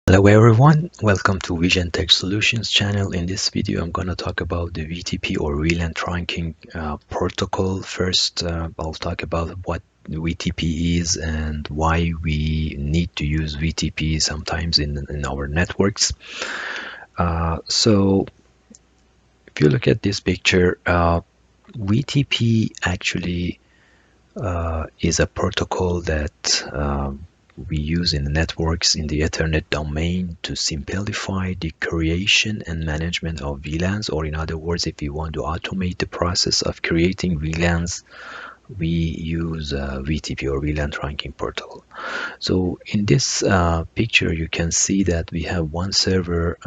Hello everyone, welcome to Vision Tech Solutions channel. In this video, I'm going to talk about the VTP or VLAN Truncking protocol. First, I'll talk about what VTP is and why we need to use VTP sometimes in our networks. So if you look at this picture, VTP actually is a protocol that we use in the networks in the Ethernet domain to simplify the creation and management of VLANs, or in other words, if you want to automate the process of creating VLANs, we use VTP or VLAN Trunking protocol. So in this picture, you can see that we have one server,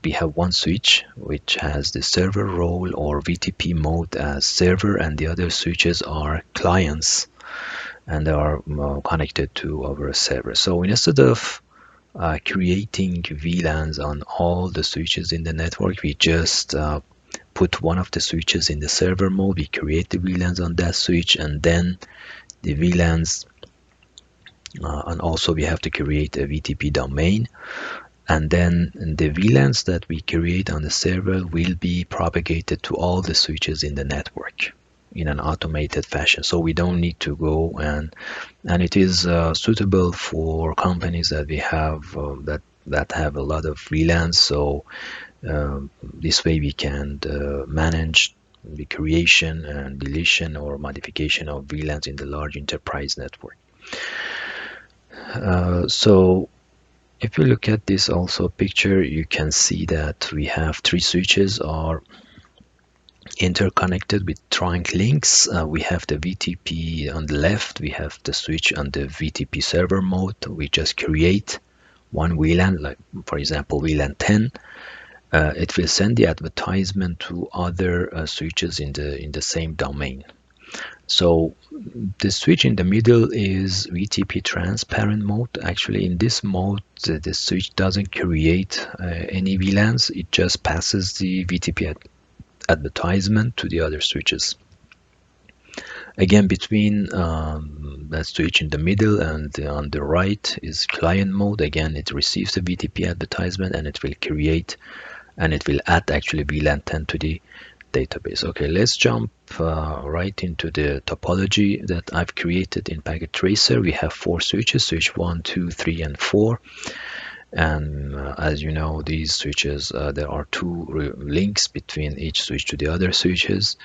we have one switch which has the server role or VTP mode as server, and the other switches are clients and they are connected to our server. So instead of creating VLANs on all the switches in the network, we just put one of the switches in the server mode. We create the VLANs on that switch, and then the VLANs, and also we have to create a VTP domain. And then the VLANs that we create on the server will be propagated to all the switches in the network in an automated fashion. So we don't need to go and it is suitable for companies that we have that have a lot of VLANs. So this way we can manage the creation and deletion or modification of VLANs in the large enterprise network. So if you look at this also picture, you can see that we have three switches are interconnected with trunk links. We have the VTP on the left, we have the switch on the VTP server mode. We just create one VLAN, like for example VLAN 10. It will send the advertisement to other switches in the same domain. So the switch in the middle is VTP transparent mode. Actually, in this mode, the switch doesn't create any VLANs. It just passes the VTP advertisement to the other switches. Again, between that switch in the middle and on the right is client mode. Again, it receives the VTP advertisement and it will create and it will add actually VLAN 10 to the database. Okay, let's jump right into the topology that I've created in Packet Tracer. We have four switches, switch 1, 2, 3, and 4. And as you know, these switches, there are two links between each switch to the other switches.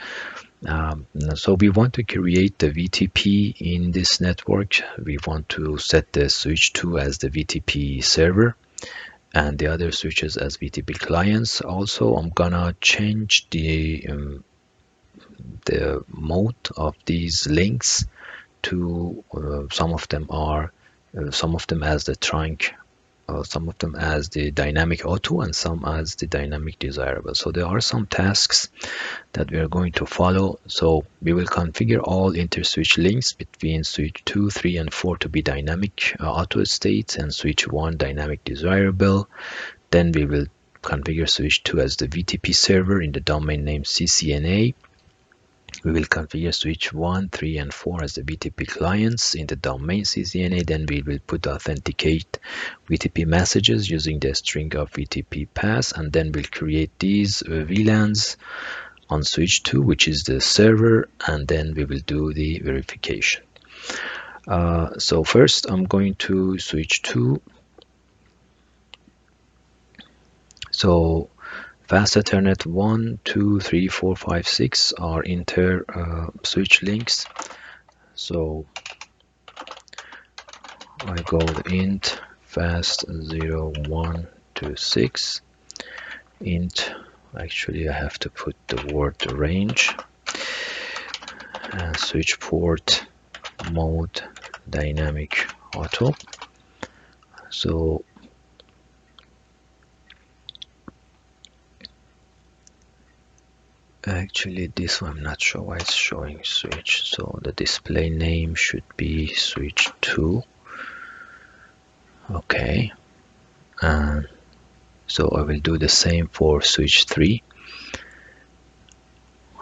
So we want to create the VTP in this network. We want to set the switch 2 as the VTP server and the other switches as VTP clients. Also, I'm gonna change the mode of these links to some of them as the trunk, some of them as the dynamic auto, and some as the dynamic desirable. So there are some tasks that we are going to follow. So we will configure all interswitch links between switch 2, 3, and 4 to be dynamic auto states, and switch 1 dynamic desirable. Then we will configure switch 2 as the VTP server in the domain name CCNA. We will configure switch 1, 3, and 4 as the VTP clients in the domain CCNA. Then we will put authenticate VTP messages using the string of VTP pass, and then we'll create these VLANs on switch 2, which is the server, and then we will do the verification. So first I'm going to switch 2. So fast Ethernet 1, 2, 3, 4, 5, 6 are inter switch links. So I go the int fast 0, 1 to 6 int. Actually, I have to put the word range and switch port mode dynamic auto. So actually this one I'm not sure why it's showing switch, so the display name should be switch 2. Okay, and so I will do the same for switch 3.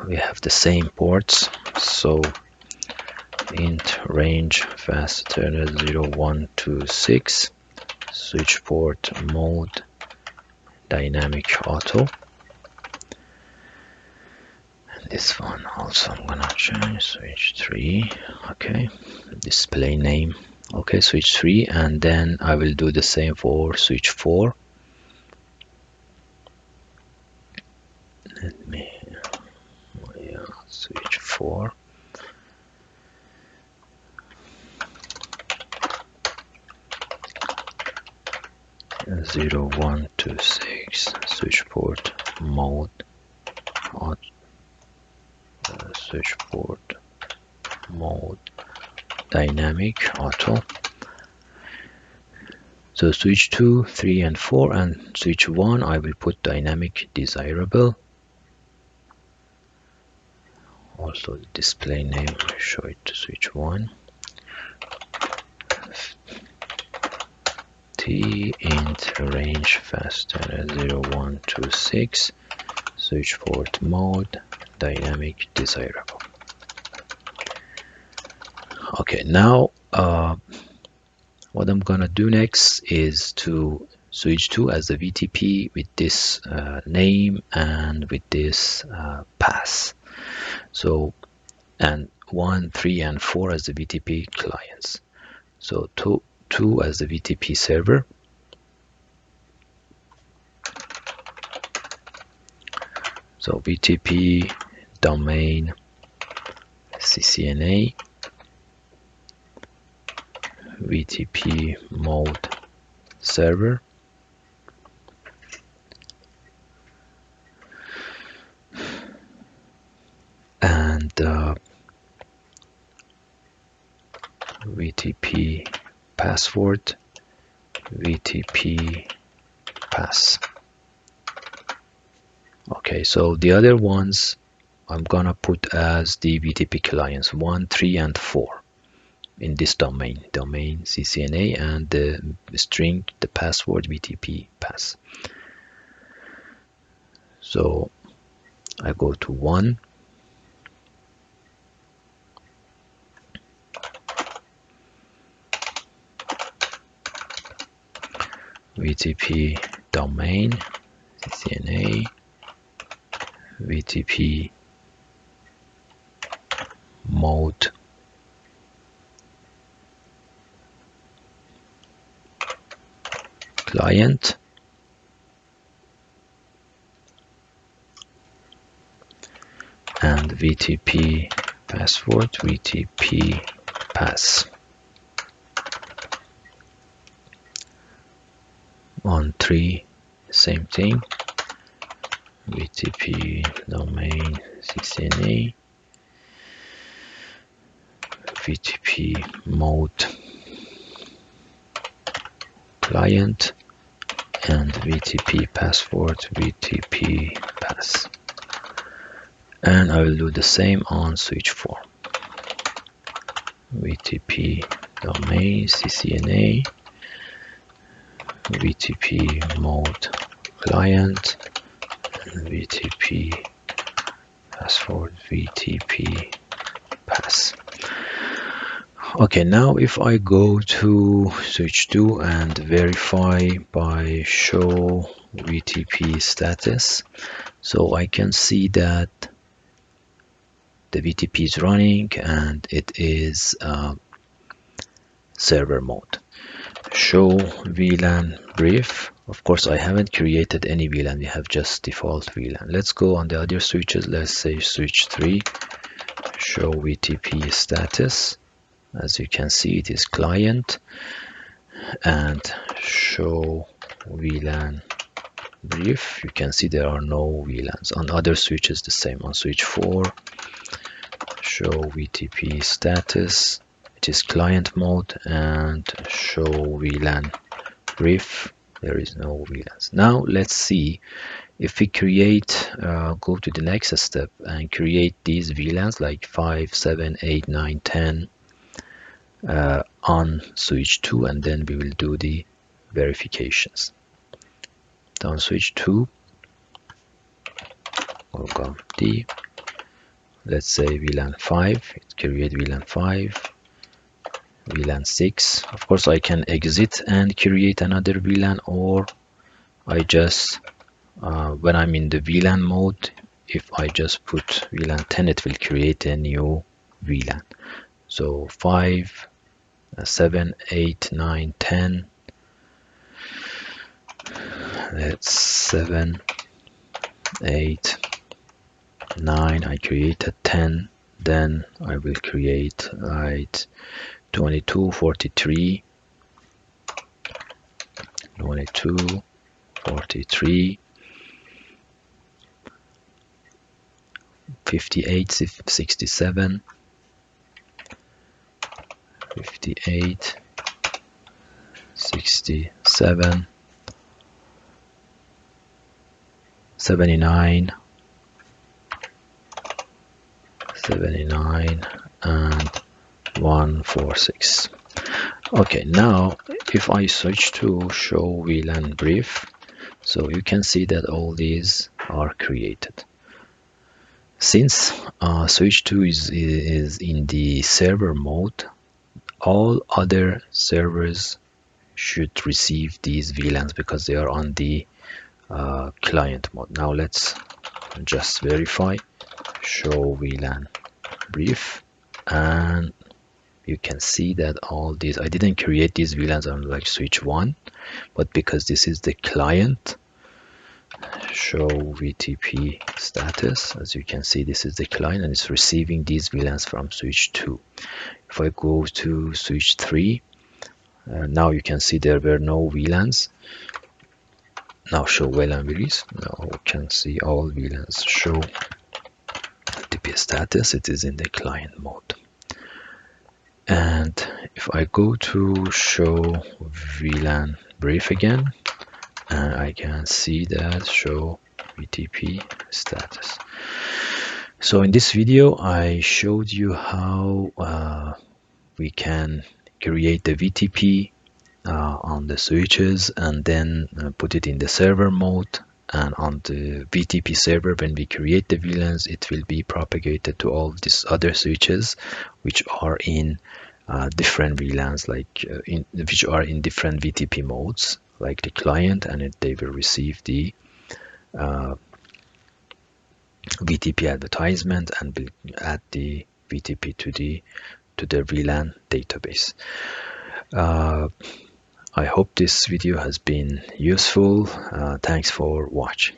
We have the same ports, so int range fast Ethernet 0, 1 to 6 switch port mode dynamic auto. And this one also I'm gonna change switch 3. Okay, display name. Okay, switch 3, and then I will do the same for switch 4. Let me switch 4. And 0, 1, 2, 6 switch port mode switch port mode dynamic auto. So switch 2, 3 and 4, and switch 1 I will put dynamic desirable. Also the display name, I show it to switch 1. T int range faster 0, 1, 2, 6 switch port mode dynamic desirable. Okay, now what I'm gonna do next is to switch to as a VTP with this name and with this pass. So, and 1, 3 and 4 as the VTP clients. So 2 as the VTP server. So VTP domain CCNA VTP mode server, and VTP password VTP pass. Okay, so the other ones I'm gonna put as the VTP clients 1, 3 and 4 in this domain CCNA, and the string, the password VTP pass. So I go to 1, VTP domain CCNA VTP mode client, and VTP password VTP pass. 1, 3 same thing, VTP domain CCNA VTP mode client, and VTP password VTP pass. And I will do the same on switch 4. VTP domain CCNA VTP mode client, and VTP password VTP pass. Okay, now if I go to switch 2 and verify by show VTP status, so I can see that the VTP is running and it is server mode. Show VLAN brief. Of course, I haven't created any VLAN, we have just default VLAN. Let's go on the other switches. Let's say switch 3, show VTP status. As you can see, it is client, and show VLAN brief. You can see there are no VLANs. On other switches the same. On switch 4, show VTP status, it is client mode, and show VLAN brief, there is no VLANs. Now let's see if we create, go to the next step and create these VLANs like 5, 7, 8, 9, 10 on switch 2, and then we will do the verifications. On switch 2, we'll go D, let's say VLAN 5, create VLAN 5, VLAN 6. Of course, I can exit and create another VLAN, or I just, when I'm in the VLAN mode, if I just put VLAN 10, it will create a new VLAN. So 5, 7, 8, 9, 10. It's 7, 8, 9. I created 10. Then I will create 22, 43, 22, 43, 58, 67, 58, 67, 79, 79, and 146. Okay, now if I switch to show VLAN brief, so you can see that all these are created. Since switch 2 is in the server mode, all other servers should receive these VLANs because they are on the client mode. Now let's just verify, show VLAN brief, and you can see that all these, I didn't create these VLANs on like switch 1, but because this is the client, show VTP status, as you can see, this is the client and it's receiving these VLANs from switch 2. If I go to switch 3, now you can see there were no VLANs. Now show VLAN briefs. Now we can see all VLANs. Show VTP status, it is in the client mode. And if I go to show VLAN brief again, I can see that show VTP status. So in this video, I showed you how we can create the VTP on the switches and then put it in the server mode. And on the VTP server, when we create the VLANs, it will be propagated to all these other switches, which are in different VLANs, like which are in different VTP modes, like the client, and they will receive the VTP advertisement and will add the VTP to the VLAN database. I hope this video has been useful. Thanks for watching.